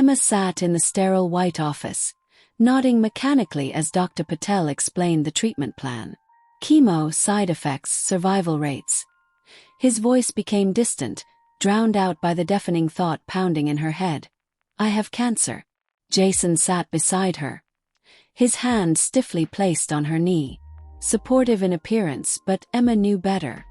Emma sat in the sterile white office, nodding mechanically as Dr. Patel explained the treatment plan. Chemo, side effects, survival rates. His voice became distant, drowned out by the deafening thought pounding in her head. I have cancer. Jason sat beside her, his hand stiffly placed on her knee. Supportive in appearance, but Emma knew better.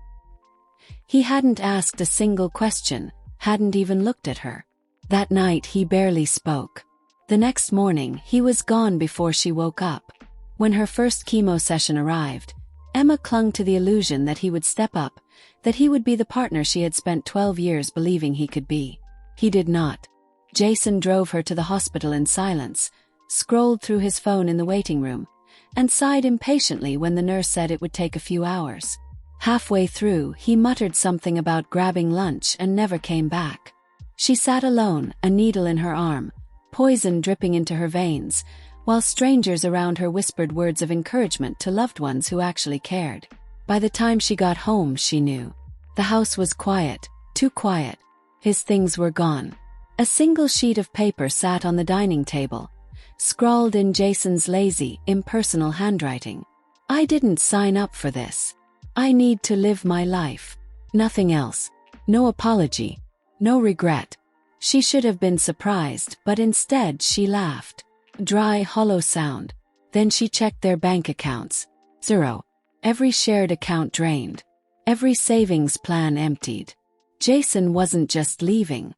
He hadn't asked a single question, hadn't even looked at her. That night he barely spoke. The next morning he was gone before she woke up. When her first chemo session arrived, Emma clung to the illusion that he would step up, that he would be the partner she had spent 12 years believing he could be. He did not. Jason drove her to the hospital in silence, scrolled through his phone in the waiting room, and sighed impatiently when the nurse said it would take a few hours. Halfway through, he muttered something about grabbing lunch and never came back. She sat alone, a needle in her arm, poison dripping into her veins, while strangers around her whispered words of encouragement to loved ones who actually cared. By the time she got home, she knew. The house was quiet, too quiet. His things were gone. A single sheet of paper sat on the dining table, scrawled in Jason's lazy, impersonal handwriting. I didn't sign up for this. I need to live my life. Nothing else. No apology. No regret. She should have been surprised, but instead she laughed. Dry, hollow sound. Then she checked their bank accounts. Zero. Every shared account drained. Every savings plan emptied. Jason wasn't just leaving.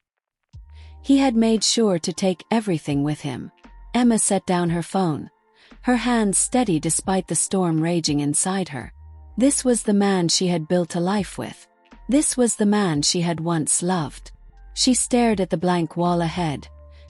He had made sure to take everything with him. Emma set down her phone, her hands steady despite the storm raging inside her. This was the man she had built a life with. This was the man she had once loved. She stared at the blank wall ahead,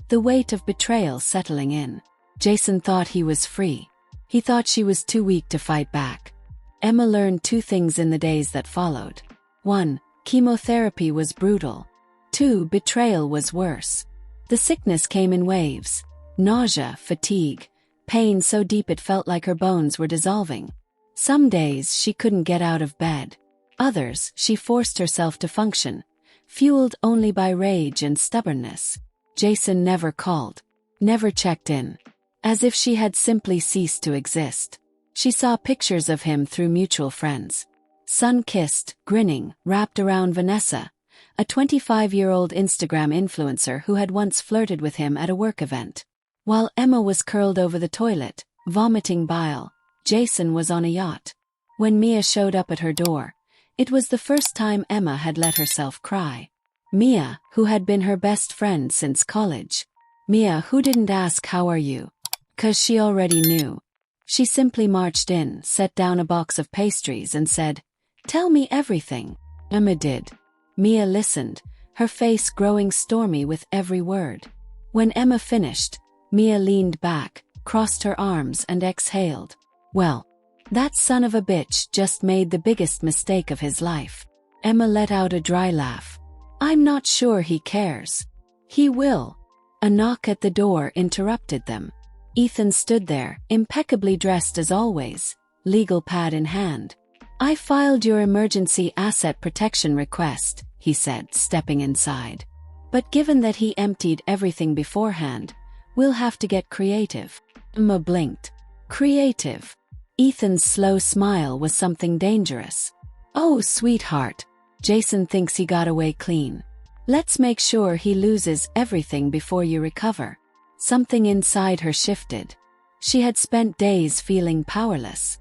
the weight of betrayal settling in. Jason thought he was free. He thought she was too weak to fight back. Emma learned two things in the days that followed. 1. Chemotherapy was brutal. 2. Betrayal was worse. The sickness came in waves. Nausea, fatigue, pain so deep it felt like her bones were dissolving. Some days she couldn't get out of bed. Others, she forced herself to function, fueled only by rage and stubbornness. Jason never called, never checked in, as if she had simply ceased to exist. She saw pictures of him through mutual friends. Sun-kissed, grinning, wrapped around Vanessa, a 25-year-old Instagram influencer who had once flirted with him at a work event. While Emma was curled over the toilet, vomiting bile, Jason was on a yacht. When Mia showed up at her door, it was the first time Emma had let herself cry. Mia, who had been her best friend since college. Mia, who didn't ask how are you, 'cause she already knew. She simply marched in, set down a box of pastries and said, "Tell me everything." Emma did. Mia listened, her face growing stormy with every word. When Emma finished, Mia leaned back, crossed her arms and exhaled. Well, that son of a bitch just made the biggest mistake of his life. Emma let out a dry laugh. I'm not sure he cares. He will. A knock at the door interrupted them. Ethan stood there, impeccably dressed as always, legal pad in hand. I filed your emergency asset protection request, he said, stepping inside. But given that he emptied everything beforehand, we'll have to get creative. Emma blinked. Creative. Ethan's slow smile was something dangerous. Oh, sweetheart. Jason thinks he got away clean. Let's make sure he loses everything before you recover. Something inside her shifted. She had spent days feeling powerless.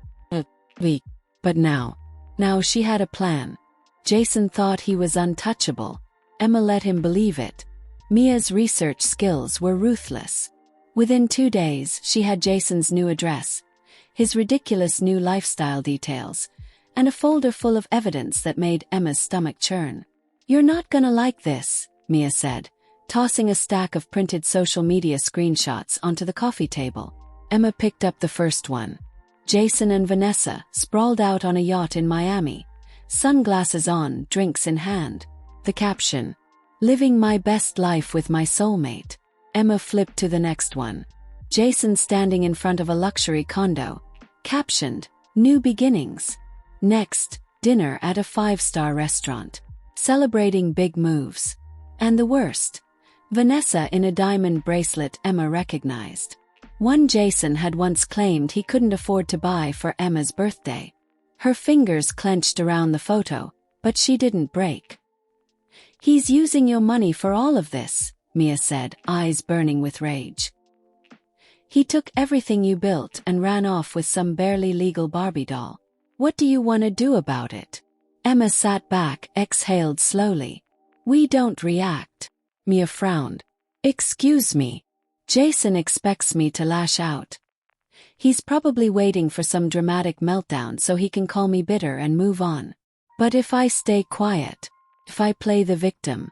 Weak. But now she had a plan. Jason thought he was untouchable. Emma let him believe it. Mia's research skills were ruthless. Within 2 days, she had Jason's new address, his ridiculous new lifestyle details, and a folder full of evidence that made Emma's stomach churn. You're not gonna like this, Mia said, tossing a stack of printed social media screenshots onto the coffee table. Emma picked up the first one. Jason and Vanessa sprawled out on a yacht in Miami, sunglasses on, drinks in hand. The caption, "Living my best life with my soulmate." Emma flipped to the next one. Jason standing in front of a luxury condo, captioned, "New beginnings." Next, dinner at a 5-star restaurant, celebrating big moves. And the worst, Vanessa in a diamond bracelet Emma recognized. One Jason had once claimed he couldn't afford to buy for Emma's birthday. Her fingers clenched around the photo, but she didn't break. "He's using your money for all of this," Mia said, eyes burning with rage. "He took everything you built and ran off with some barely legal Barbie doll. What do you want to do about it?" Emma sat back, exhaled slowly. "We don't react." Mia frowned. "Excuse me. Jason expects me to lash out. He's probably waiting for some dramatic meltdown so he can call me bitter and move on. But if I stay quiet, if I play the victim,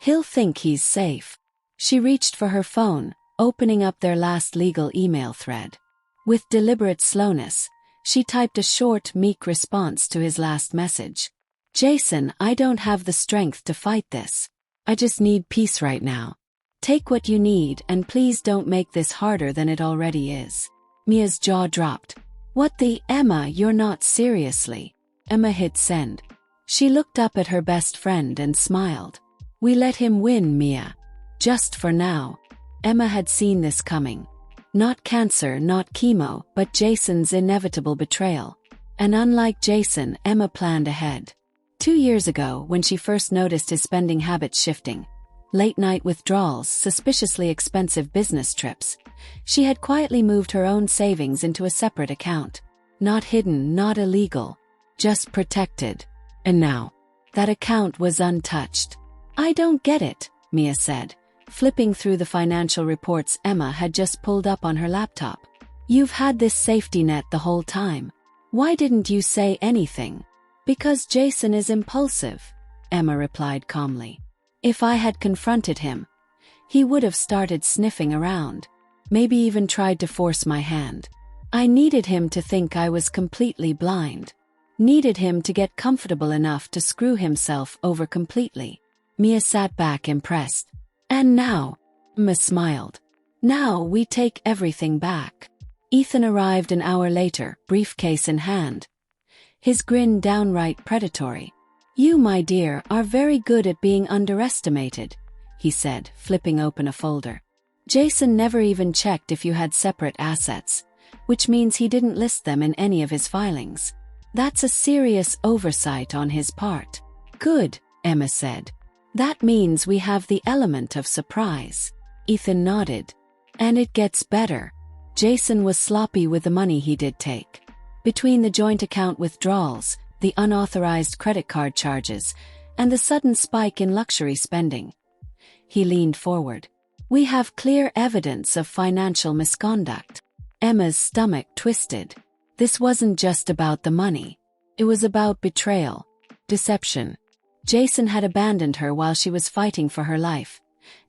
he'll think he's safe." She reached for her phone, opening up their last legal email thread. With deliberate slowness, she typed a short, meek response to his last message. "Jason, I don't have the strength to fight this. I just need peace right now. Take what you need and please don't make this harder than it already is." Mia's jaw dropped. "What the, Emma, you're not seriously." Emma hit send. She looked up at her best friend and smiled. "We let him win, Mia. Just for now." Emma had seen this coming. Not cancer, not chemo, but Jason's inevitable betrayal. And unlike Jason, Emma planned ahead. 2 years ago, when she first noticed his spending habits shifting, late-night withdrawals, suspiciously expensive business trips, she had quietly moved her own savings into a separate account. Not hidden, not illegal, just protected. And now, that account was untouched. "I don't get it," Mia said, flipping through the financial reports Emma had just pulled up on her laptop. "You've had this safety net the whole time. Why didn't you say anything?" "Because Jason is impulsive," Emma replied calmly. "If I had confronted him, he would have started sniffing around, maybe even tried to force my hand. I needed him to think I was completely blind. Needed him to get comfortable enough to screw himself over completely." Mia sat back impressed. "And now," Emma smiled, "now we take everything back." Ethan arrived an hour later, briefcase in hand. His grin downright predatory. "You, my dear, are very good at being underestimated," he said, flipping open a folder. "Jason never even checked if you had separate assets, which means he didn't list them in any of his filings. That's a serious oversight on his part." "Good," Emma said. "That means we have the element of surprise." Ethan nodded. "And it gets better. Jason was sloppy with the money he did take. Between the joint account withdrawals, the unauthorized credit card charges, and the sudden spike in luxury spending." He leaned forward. "We have clear evidence of financial misconduct." Emma's stomach twisted. This wasn't just about the money. It was about betrayal, deception. Jason had abandoned her while she was fighting for her life,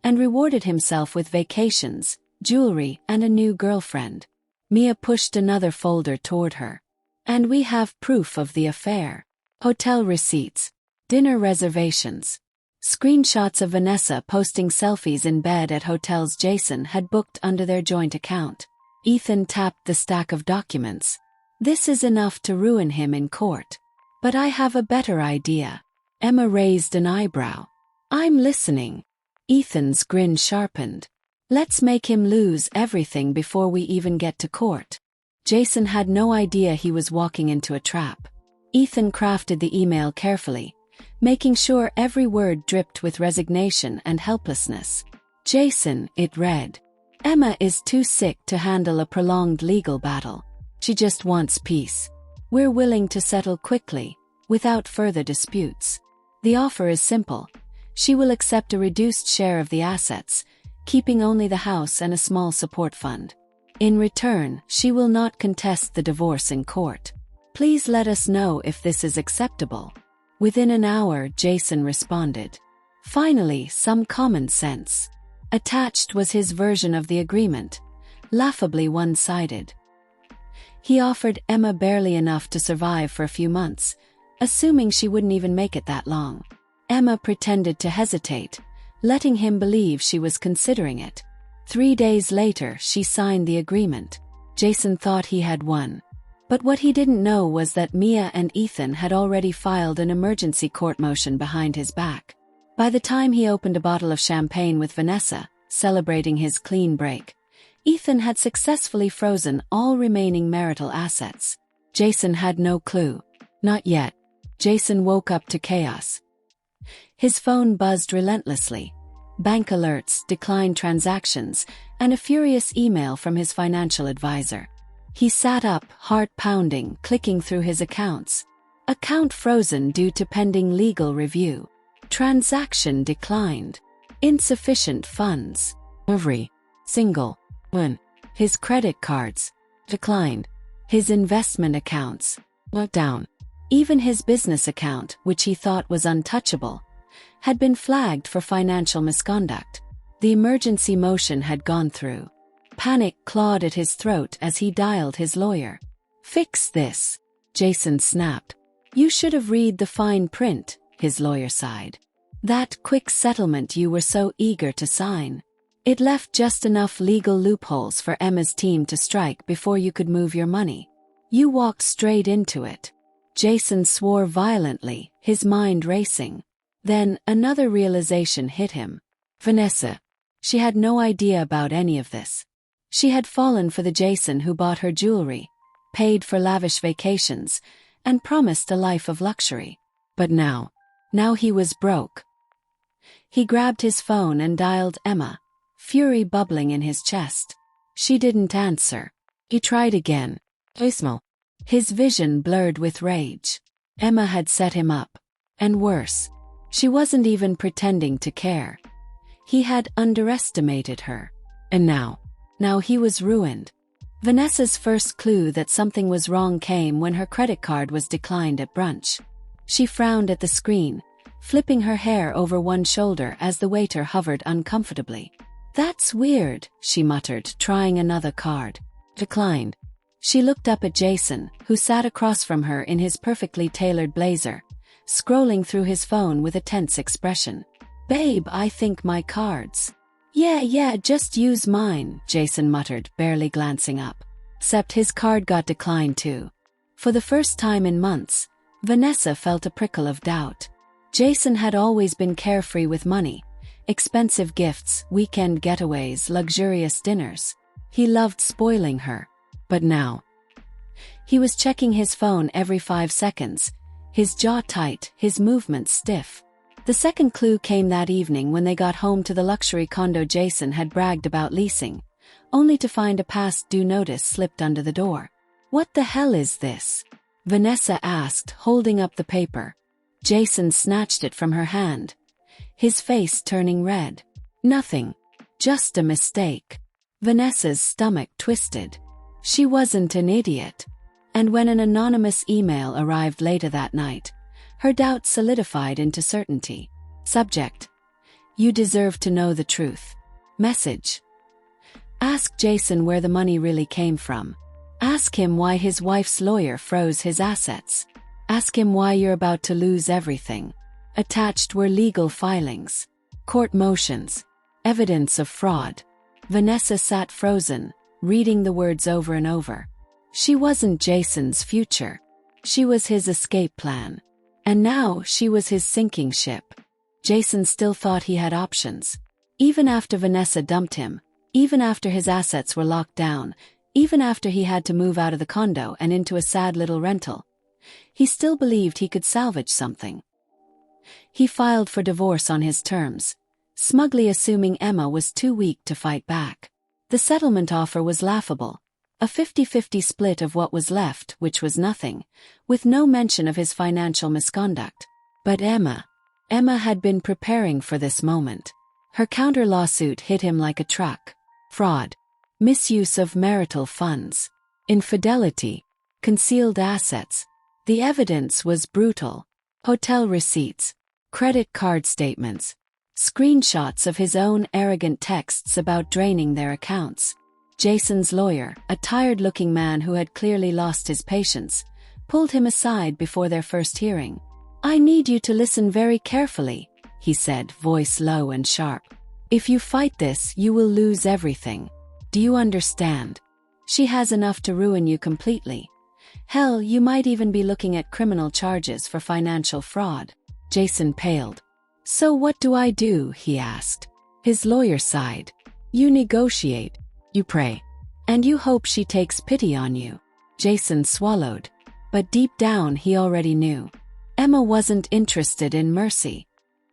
and rewarded himself with vacations, jewelry, and a new girlfriend. Mia pushed another folder toward her. "And we have proof of the affair. Hotel receipts, dinner reservations, screenshots of Vanessa posting selfies in bed at hotels Jason had booked under their joint account." Ethan tapped the stack of documents. "This is enough to ruin him in court. But I have a better idea." Emma raised an eyebrow. "I'm listening." Ethan's grin sharpened. "Let's make him lose everything before we even get to court." Jason had no idea he was walking into a trap. Ethan crafted the email carefully, making sure every word dripped with resignation and helplessness. "Jason," it read. "Emma is too sick to handle a prolonged legal battle. She just wants peace. We're willing to settle quickly, without further disputes. The offer is simple. She will accept a reduced share of the assets, keeping only the house and a small support fund. In return, she will not contest the divorce in court. Please let us know if this is acceptable." Within an hour, Jason responded. Finally, some common sense. Attached was his version of the agreement, laughably one-sided. He offered Emma barely enough to survive for a few months, assuming she wouldn't even make it that long. Emma pretended to hesitate, letting him believe she was considering it. 3 days later, she signed the agreement. Jason thought he had won. But what he didn't know was that Mia and Ethan had already filed an emergency court motion behind his back. By the time he opened a bottle of champagne with Vanessa, celebrating his clean break, Ethan had successfully frozen all remaining marital assets. Jason had no clue. Not yet. Jason woke up to chaos. His phone buzzed relentlessly. Bank alerts, declined transactions, and a furious email from his financial advisor. He sat up, heart pounding, clicking through his accounts. Account frozen due to pending legal review. Transaction declined. Insufficient funds. Every single one. His credit cards declined. His investment accounts went down. Even his business account, which he thought was untouchable, had been flagged for financial misconduct. The emergency motion had gone through. Panic clawed at his throat as he dialed his lawyer. "Fix this," Jason snapped. "You should have read the fine print," his lawyer sighed. "That quick settlement you were so eager to sign. It left just enough legal loopholes for Emma's team to strike before you could move your money. You walked straight into it." Jason swore violently, his mind racing. Then, another realization hit him. Vanessa. She had no idea about any of this. She had fallen for the Jason who bought her jewelry, paid for lavish vacations, and promised a life of luxury. But now he was broke. He grabbed his phone and dialed Emma, fury bubbling in his chest. She didn't answer. He tried again. Voicemail. His vision blurred with rage. Emma had set him up. And worse. She wasn't even pretending to care. He had underestimated her. And now he was ruined. Vanessa's first clue that something was wrong came when her credit card was declined at brunch. She frowned at the screen, flipping her hair over one shoulder as the waiter hovered uncomfortably. "That's weird," she muttered, trying another card. Declined. She looked up at Jason, who sat across from her in his perfectly tailored blazer, scrolling through his phone with a tense expression. "Babe, I think my cards." Yeah, just use mine," Jason muttered, barely glancing up. Except his card got declined too. For the first time in months, Vanessa felt a prickle of doubt. Jason had always been carefree with money. Expensive gifts, weekend getaways, luxurious dinners. He loved spoiling her. But now, he was checking his phone every 5 seconds, his jaw tight, his movements stiff. The second clue came that evening when they got home to the luxury condo Jason had bragged about leasing, only to find a past due notice slipped under the door. "What the hell is this?" Vanessa asked, holding up the paper. Jason snatched it from her hand, his face turning red. "Nothing. Just a mistake." Vanessa's stomach twisted. She wasn't an idiot. And when an anonymous email arrived later that night, her doubts solidified into certainty. Subject: "You deserve to know the truth." Message: "Ask Jason where the money really came from. Ask him why his wife's lawyer froze his assets. Ask him why you're about to lose everything." Attached were legal filings, court motions, evidence of fraud. Vanessa sat frozen, reading the words over and over. She wasn't Jason's future. She was his escape plan. And now she was his sinking ship. Jason still thought he had options. Even after Vanessa dumped him, even after his assets were locked down, even after he had to move out of the condo and into a sad little rental, he still believed he could salvage something. He filed for divorce on his terms, smugly assuming Emma was too weak to fight back. The settlement offer was laughable. A 50-50 split of what was left, which was nothing, with no mention of his financial misconduct. But Emma had been preparing for this moment. Her counter-lawsuit hit him like a truck. Fraud, misuse of marital funds, infidelity, concealed assets. The evidence was brutal. Hotel receipts, credit card statements, screenshots of his own arrogant texts about draining their accounts. Jason's lawyer, a tired-looking man who had clearly lost his patience, pulled him aside before their first hearing. "I need you to listen very carefully," he said, voice low and sharp. "If you fight this, you will lose everything. Do you understand? She has enough to ruin you completely. Hell, you might even be looking at criminal charges for financial fraud." Jason paled. "So what do I do?" he asked. His lawyer sighed. "You negotiate, you pray, and you hope she takes pity on you." Jason swallowed. But deep down he already knew. Emma wasn't interested in mercy.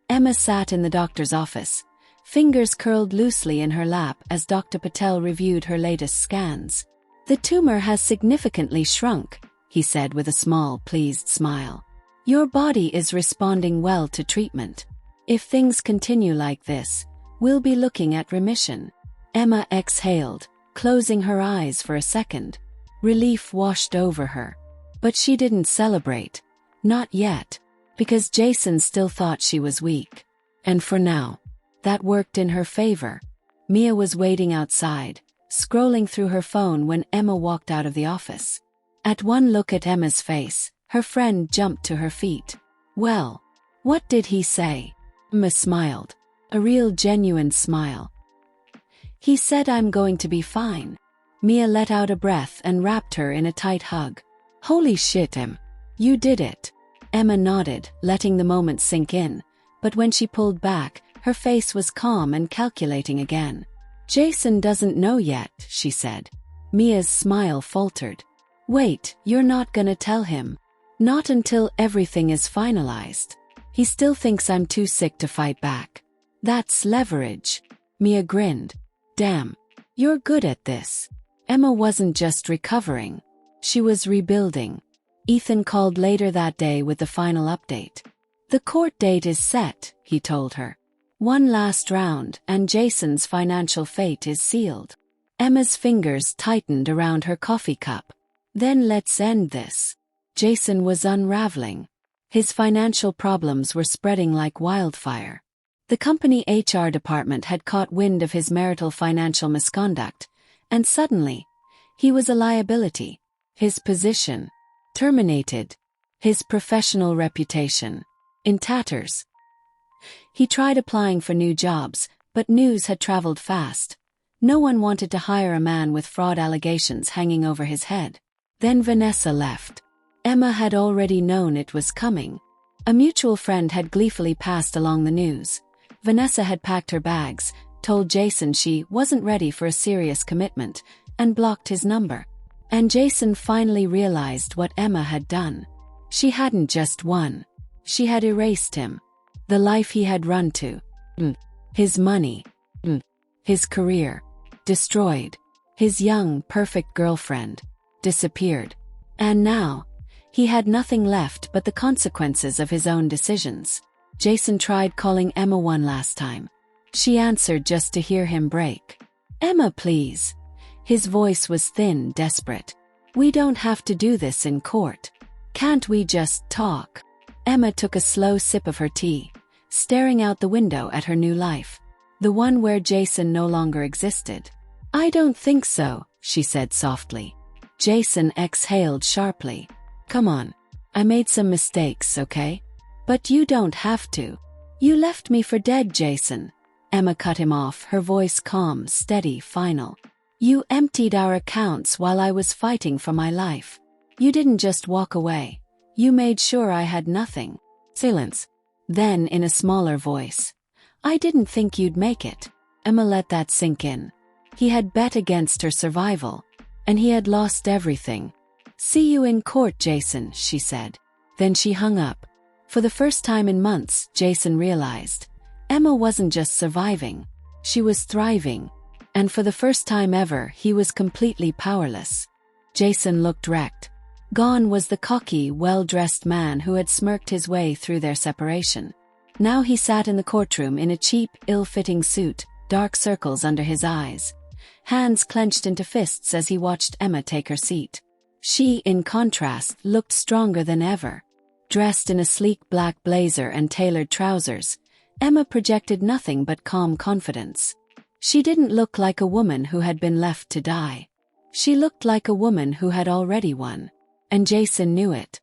Emma sat in the doctor's office, fingers curled loosely in her lap as Dr. Patel reviewed her latest scans. "The tumor has significantly shrunk," he said with a small, pleased smile. "Your body is responding well to treatment. If things continue like this, we'll be looking at remission." Emma exhaled, closing her eyes for a second. Relief washed over her. But she didn't celebrate. Not yet. Because Jason still thought she was weak. And for now, that worked in her favor. Mia was waiting outside, scrolling through her phone when Emma walked out of the office. At one look at Emma's face, her friend jumped to her feet. "Well, what did he say?" Emma smiled. A real genuine smile. "He said I'm going to be fine." Mia let out a breath and wrapped her in a tight hug. "Holy shit, Em. You did it." Emma nodded, letting the moment sink in, but when she pulled back, her face was calm and calculating again. "Jason doesn't know yet," she said. Mia's smile faltered. "Wait, you're not gonna tell him?" "Not until everything is finalized. He still thinks I'm too sick to fight back." "That's leverage." Mia grinned. "Damn. You're good at this." Emma wasn't just recovering. She was rebuilding. Ethan called later that day with the final update. "The court date is set," he told her. "One last round, and Jason's financial fate is sealed." Emma's fingers tightened around her coffee cup. "Then let's end this." Jason was unraveling. His financial problems were spreading like wildfire. The company HR department had caught wind of his marital financial misconduct, and suddenly, he was a liability. His position terminated. His professional reputation in tatters. He tried applying for new jobs, but news had traveled fast. No one wanted to hire a man with fraud allegations hanging over his head. Then Vanessa left. Emma had already known it was coming. A mutual friend had gleefully passed along the news. Vanessa had packed her bags, told Jason she wasn't ready for a serious commitment, and blocked his number. And Jason finally realized what Emma had done. She hadn't just won. She had erased him. The life he had run to. His money. His career. Destroyed. His young, perfect girlfriend. Disappeared. And now, he had nothing left but the consequences of his own decisions. Jason tried calling Emma one last time. She answered just to hear him break. "Emma, please." His voice was thin, desperate. "We don't have to do this in court. Can't we just talk?" Emma took a slow sip of her tea, staring out the window at her new life. The one where Jason no longer existed. "I don't think so," she said softly. Jason exhaled sharply. "Come on. I made some mistakes, okay? But you don't have to. You left me for dead, Jason." Emma cut him off, her voice calm, steady, final. "You emptied our accounts while I was fighting for my life. You didn't just walk away. You made sure I had nothing." Silence. Then, in a smaller voice, "I didn't think you'd make it." Emma let that sink in. He had bet against her survival, and he had lost everything. "See you in court, Jason," she said. Then she hung up. For the first time in months, Jason realized Emma wasn't just surviving. She was thriving. And for the first time ever, he was completely powerless. Jason looked wrecked. Gone was the cocky, well-dressed man who had smirked his way through their separation. Now he sat in the courtroom in a cheap, ill-fitting suit, dark circles under his eyes, hands clenched into fists as he watched Emma take her seat. She, in contrast, looked stronger than ever. Dressed in a sleek black blazer and tailored trousers, Emma projected nothing but calm confidence. She didn't look like a woman who had been left to die. She looked like a woman who had already won. And Jason knew it.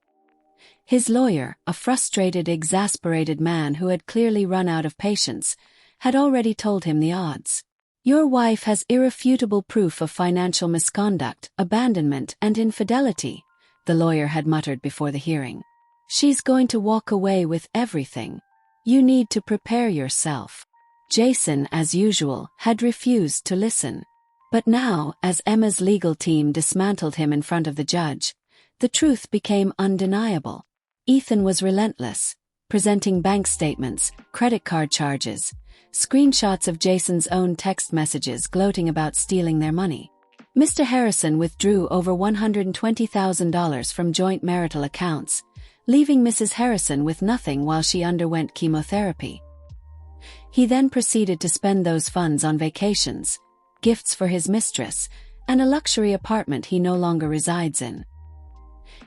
His lawyer, a frustrated, exasperated man who had clearly run out of patience, had already told him the odds. "Your wife has irrefutable proof of financial misconduct, abandonment, and infidelity," the lawyer had muttered before the hearing. "She's going to walk away with everything." You need to prepare yourself. Jason, as usual, had refused to listen. But now, as Emma's legal team dismantled him in front of the judge, the truth became undeniable. Ethan was relentless, presenting bank statements, credit card charges, screenshots of Jason's own text messages gloating about stealing their money. Mr. Harrison withdrew over $120,000 from joint marital accounts, leaving Mrs. Harrison with nothing while she underwent chemotherapy. He then proceeded to spend those funds on vacations, gifts for his mistress, and a luxury apartment he no longer resides in.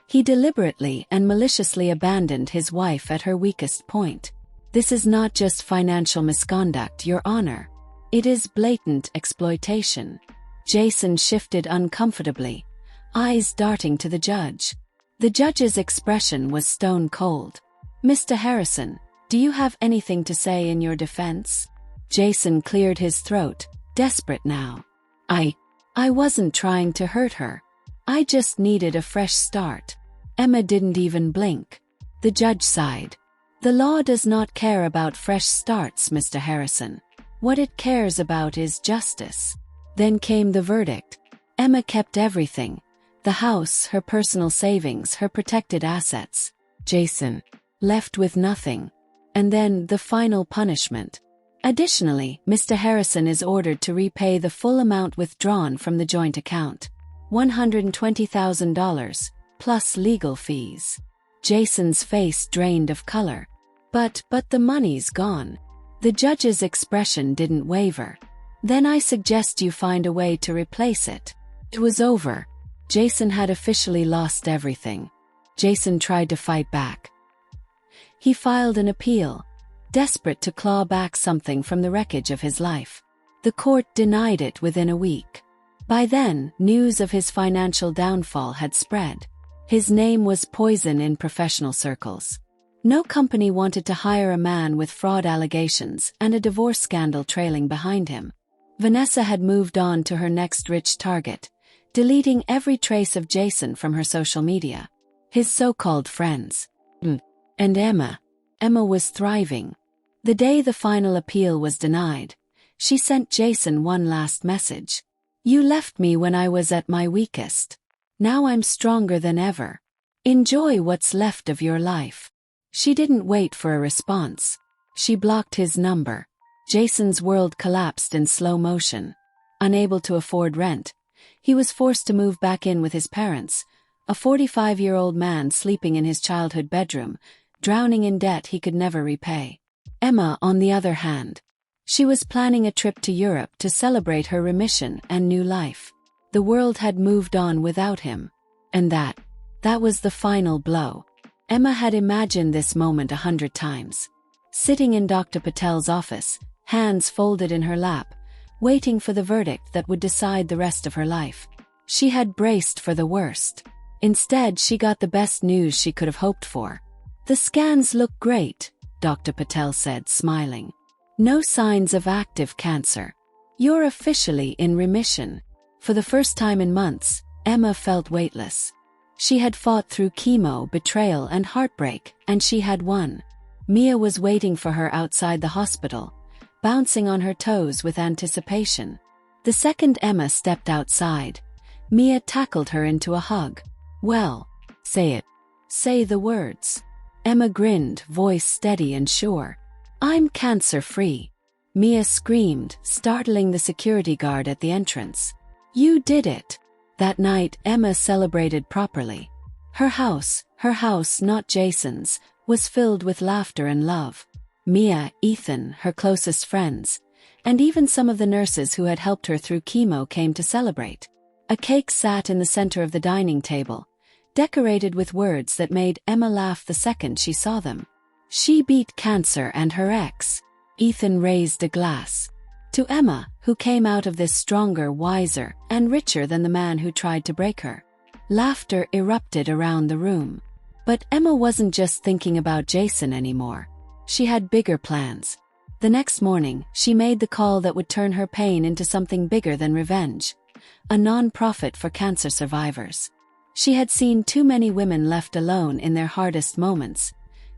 He deliberately and maliciously abandoned his wife at her weakest point. This is not just financial misconduct, Your Honor. It is blatant exploitation. Jason shifted uncomfortably, eyes darting to the judge. The judge's expression was stone cold. Mr. Harrison, do you have anything to say in your defense? Jason cleared his throat, desperate now. I wasn't trying to hurt her. I just needed a fresh start. Emma didn't even blink. The judge sighed. The law does not care about fresh starts, Mr. Harrison. What it cares about is justice. Then came the verdict. Emma kept everything. The house, her personal savings, her protected assets. Jason, left with nothing. And then the final punishment. Additionally, Mr. Harrison is ordered to repay the full amount withdrawn from the joint account. $120,000, plus legal fees. Jason's face drained of color. But the money's gone. The judge's expression didn't waver. Then I suggest you find a way to replace it. It was over. Jason had officially lost everything. Jason tried to fight back. He filed an appeal, desperate to claw back something from the wreckage of his life. The court denied it within a week. By then, news of his financial downfall had spread. His name was poison in professional circles. No company wanted to hire a man with fraud allegations and a divorce scandal trailing behind him. Vanessa had moved on to her next rich target, deleting every trace of Jason from her social media. His so-called friends. And Emma was thriving. The day the final appeal was denied, she sent Jason one last message. You left me when I was at my weakest. Now I'm stronger than ever. Enjoy what's left of your life. She didn't wait for a response. She blocked his number. Jason's world collapsed in slow motion. Unable to afford rent, he was forced to move back in with his parents, a 45-year-old man sleeping in his childhood bedroom, drowning in debt he could never repay. Emma, on the other hand, she was planning a trip to Europe to celebrate her remission and new life. The world had moved on without him. And that was the final blow. Emma had imagined this moment 100 times. Sitting in Dr. Patel's office, hands folded in her lap, waiting for the verdict that would decide the rest of her life. She had braced for the worst. Instead, she got the best news she could have hoped for. The scans look great, Dr. Patel said, smiling. No signs of active cancer. You're officially in remission. For the first time in months, Emma felt weightless. She had fought through chemo, betrayal, and heartbreak, and she had won. Mia was waiting for her outside the hospital, bouncing on her toes with anticipation. The second Emma stepped outside, Mia tackled her into a hug. Well, say it. Say the words. Emma grinned, voice steady and sure. I'm cancer-free. Mia screamed, startling the security guard at the entrance. You did it. That night, Emma celebrated properly. Her house, not Jason's, was filled with laughter and love. Mia, Ethan, her closest friends, and even some of the nurses who had helped her through chemo came to celebrate. A cake sat in the center of the dining table, decorated with words that made Emma laugh the second she saw them. She beat cancer and her ex. Ethan raised a glass. To Emma, who came out of this stronger, wiser, and richer than the man who tried to break her. Laughter erupted around the room. But Emma wasn't just thinking about Jason anymore. She had bigger plans. The next morning, she made the call that would turn her pain into something bigger than revenge. A non-profit for cancer survivors. She had seen too many women left alone in their hardest moments,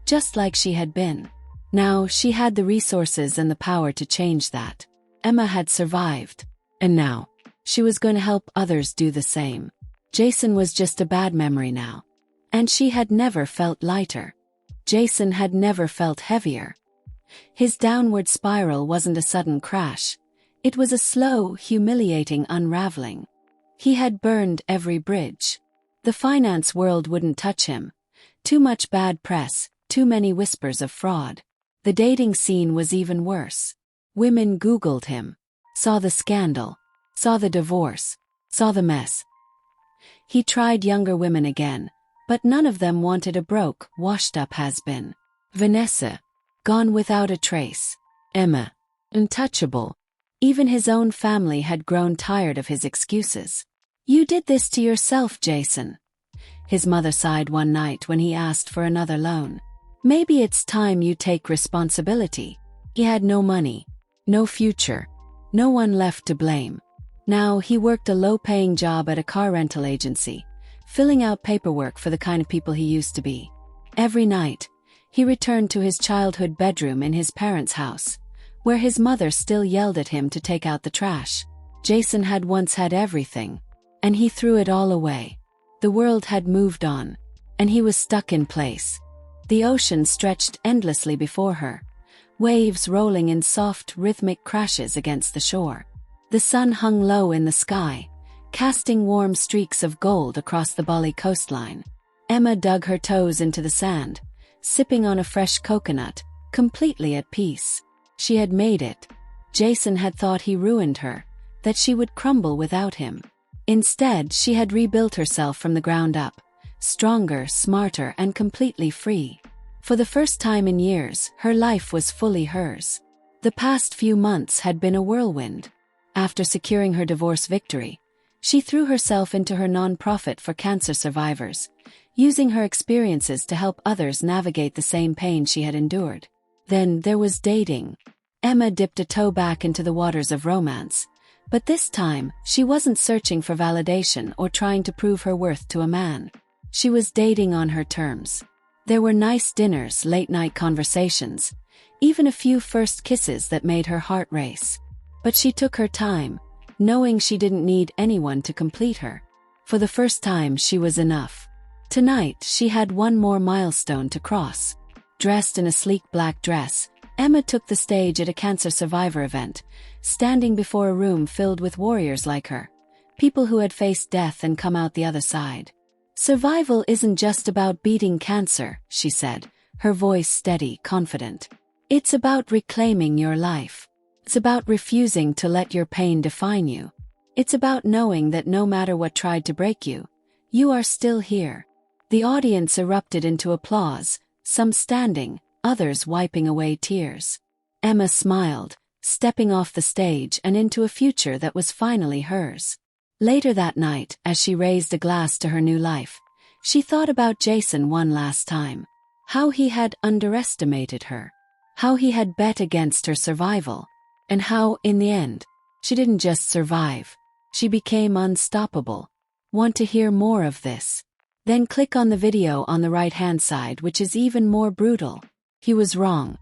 just like she had been. Now she had the resources and the power to change that. Emma had survived. And now, she was going to help others do the same. Jason was just a bad memory now. And she had never felt lighter. Jason had never felt heavier. His downward spiral wasn't a sudden crash. It was a slow, humiliating unraveling. He had burned every bridge. The finance world wouldn't touch him. Too much bad press, too many whispers of fraud. The dating scene was even worse. Women Googled him, saw the scandal, saw the divorce, saw the mess. He tried younger women again, but none of them wanted a broke, washed-up has-been. Vanessa, gone without a trace. Emma, untouchable. Even his own family had grown tired of his excuses. "You did this to yourself, Jason." His mother sighed one night when he asked for another loan. "Maybe it's time you take responsibility." He had no money, no future, no one left to blame. Now he worked a low-paying job at a car rental agency, filling out paperwork for the kind of people he used to be. Every night, he returned to his childhood bedroom in his parents' house, where his mother still yelled at him to take out the trash. Jason had once had everything, and he threw it all away. The world had moved on, and he was stuck in place. The ocean stretched endlessly before her, waves rolling in soft, rhythmic crashes against the shore. The sun hung low in the sky, casting warm streaks of gold across the Bali coastline. Emma dug her toes into the sand, sipping on a fresh coconut, completely at peace. She had made it. Jason had thought he ruined her, that she would crumble without him. Instead, she had rebuilt herself from the ground up, stronger, smarter, and completely free. For the first time in years, her life was fully hers. The past few months had been a whirlwind. After securing her divorce victory, she threw herself into her non-profit for cancer survivors, using her experiences to help others navigate the same pain she had endured. Then there was dating. Emma dipped a toe back into the waters of romance, but this time, she wasn't searching for validation or trying to prove her worth to a man. She was dating on her terms. There were nice dinners, late-night conversations, even a few first kisses that made her heart race. But she took her time, knowing she didn't need anyone to complete her. For the first time, she was enough. Tonight, she had one more milestone to cross. Dressed in a sleek black dress, Emma took the stage at a cancer survivor event, standing before a room filled with warriors like her, people who had faced death and come out the other side. "Survival isn't just about beating cancer," she said, her voice steady, confident. "It's about reclaiming your life. It's about refusing to let your pain define you. It's about knowing that no matter what tried to break you, you are still here." The audience erupted into applause, some standing, others wiping away tears. Emma smiled, stepping off the stage and into a future that was finally hers. Later that night, as she raised a glass to her new life, she thought about Jason one last time. How he had underestimated her. How he had bet against her survival. And how, in the end, she didn't just survive. She became unstoppable. Want to hear more of this? Then click on the video on the right-hand side, which is even more brutal. He was wrong.